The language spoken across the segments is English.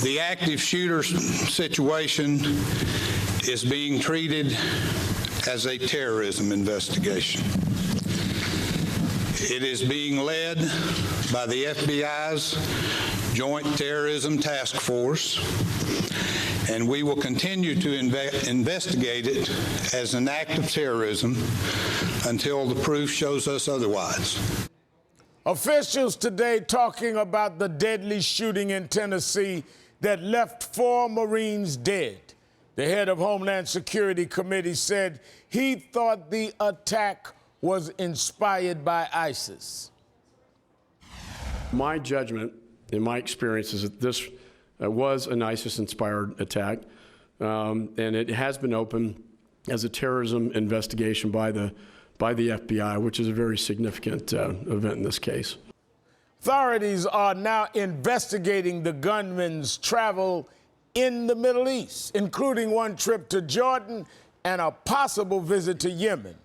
The active shooter situation is being treated as a terrorism investigation. It is being led by the FBI's Joint Terrorism Task Force, and we will continue to investigate it as an act of terrorism until the proof shows us otherwise. Officials today talking about the deadly shooting in Tennessee that left 4 Marines dead. The head of Homeland Security Committee said he thought the attack was inspired by ISIS. My judgment, in my experience, is that this was an ISIS-inspired attack, and it has been opened as a terrorism investigation by the FBI, which is a very significant event in this case. Authorities are now investigating the gunman's travel in the Middle East, including one trip to Jordan and a possible visit to Yemen.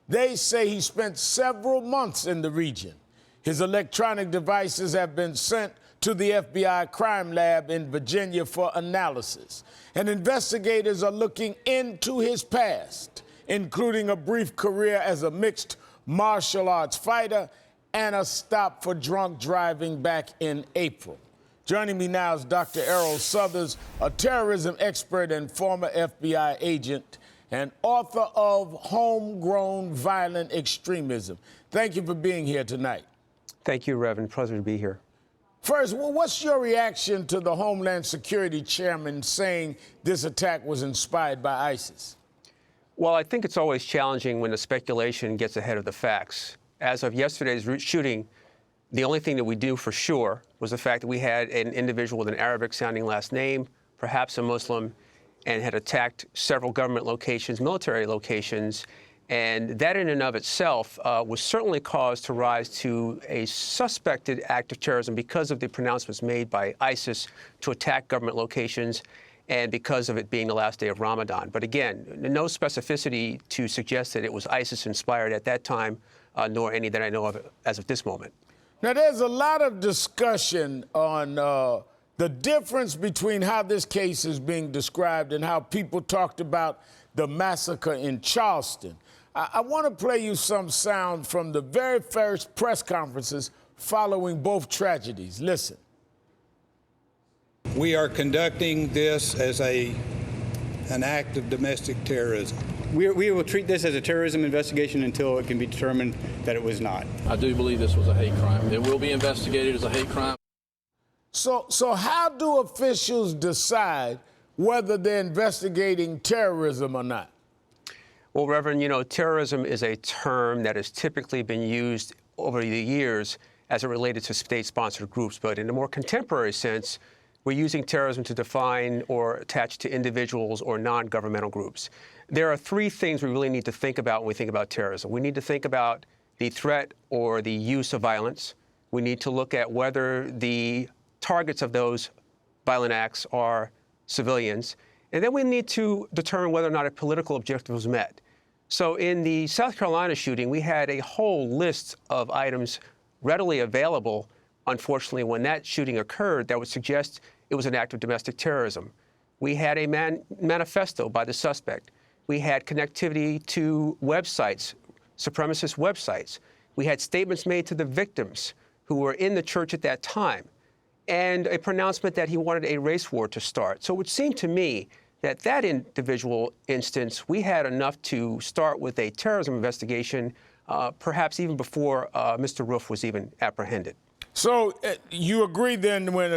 They say he spent several months in the region. His electronic devices have been sent to the FBI crime lab in Virginia for analysis. And investigators are looking into his past, including a brief career as a mixed martial arts fighter and a stop for drunk driving back in April. Joining me now is Dr. Erroll Southers, a terrorism expert and former FBI agent and author of Homegrown Violent Extremism. Thank you for being here tonight. Thank you, Reverend. Pleasure to be here. First, what's your reaction to the Homeland Security Chairman saying this attack was inspired by ISIS? Well, I think it's always challenging when the speculation gets ahead of the facts. As of yesterday's shooting, the only thing that we knew for sure was the fact that we had an individual with an Arabic-sounding last name, perhaps a Muslim, and had attacked several government locations, military locations, and that in and of itself was certainly cause to rise to a suspected act of terrorism because of the pronouncements made by ISIS to attack government locations and because of it being the last day of Ramadan. But again, no specificity to suggest that it was ISIS-inspired at that time, nor any that I know of as of this moment. Now, there's a lot of discussion on the difference between how this case is being described and how people talked about the massacre in Charleston. I want to play you some sound from the very first press conferences following both tragedies. Listen. We are conducting this as an act of domestic terrorism. We will treat this as a terrorism investigation until it can be determined that it was not. I do believe this was a hate crime. It will be investigated as a hate crime. So how do officials decide whether they're investigating terrorism or not? Well, Reverend, you know, terrorism is a term that has typically been used over the years as it related to state-sponsored groups. But in a more contemporary sense, we're using terrorism to define or attach to individuals or non-governmental groups. There are 3 things we really need to think about when we think about terrorism. We need to think about the threat or the use of violence. We need to look at whether the targets of those violent acts are civilians. And then we need to determine whether or not a political objective was met. So in the South Carolina shooting, we had a whole list of items readily available, unfortunately, when that shooting occurred that would suggest it was an act of domestic terrorism. We had a manifesto by the suspect. We had connectivity to websites, supremacist websites. We had statements made to the victims who were in the church at that time, and a pronouncement that he wanted a race war to start. So it would seem to me that that individual instance, we had enough to start with a terrorism investigation, perhaps even before Mr. Roof was even apprehended. So you agree then when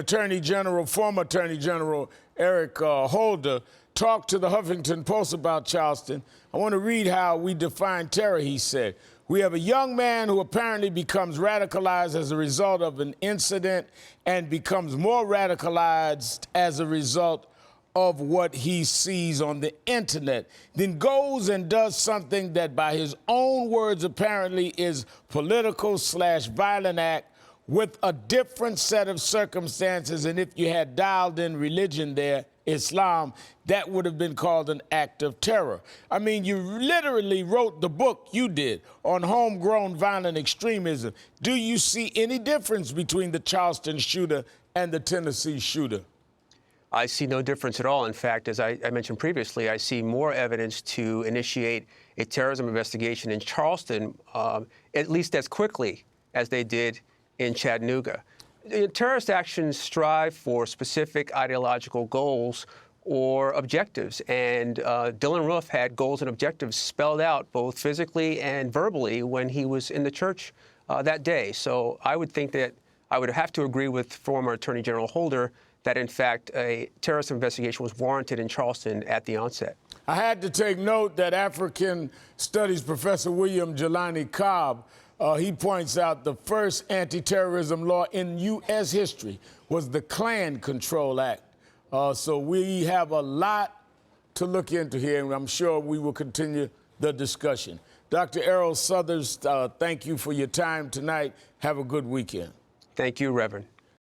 former Attorney General Eric Holder talked to the Huffington Post about Charleston. I want to read how we define terror, he said. We have a young man who apparently becomes radicalized as a result of an incident and becomes more radicalized as a result of what he sees on the internet, then goes and does something that by his own words apparently is political/violent act with a different set of circumstances. And if you had dialed in religion there, Islam, that would have been called an act of terror. I mean, you literally wrote the book you did on homegrown violent extremism. Do you see any difference between the Charleston shooter and the Tennessee shooter? I see no difference at all. In fact, as I mentioned previously, I see more evidence to initiate a terrorism investigation in Charleston, at least as quickly as they did in Chattanooga. Terrorist actions strive for specific ideological goals or objectives, and Dylan Roof had goals and objectives spelled out both physically and verbally when he was in the church that day. So I would think that I would have to agree with former Attorney General Holder that, in fact, a terrorist investigation was warranted in Charleston at the onset. I had to take note that African Studies professor William Jelani Cobb, he points out the first anti-terrorism law in U.S. history was the Klan Control Act. So we have a lot to look into here, and I'm sure we will continue the discussion. Dr. Erroll Southers, thank you for your time tonight. Have a good weekend. Thank you, Reverend.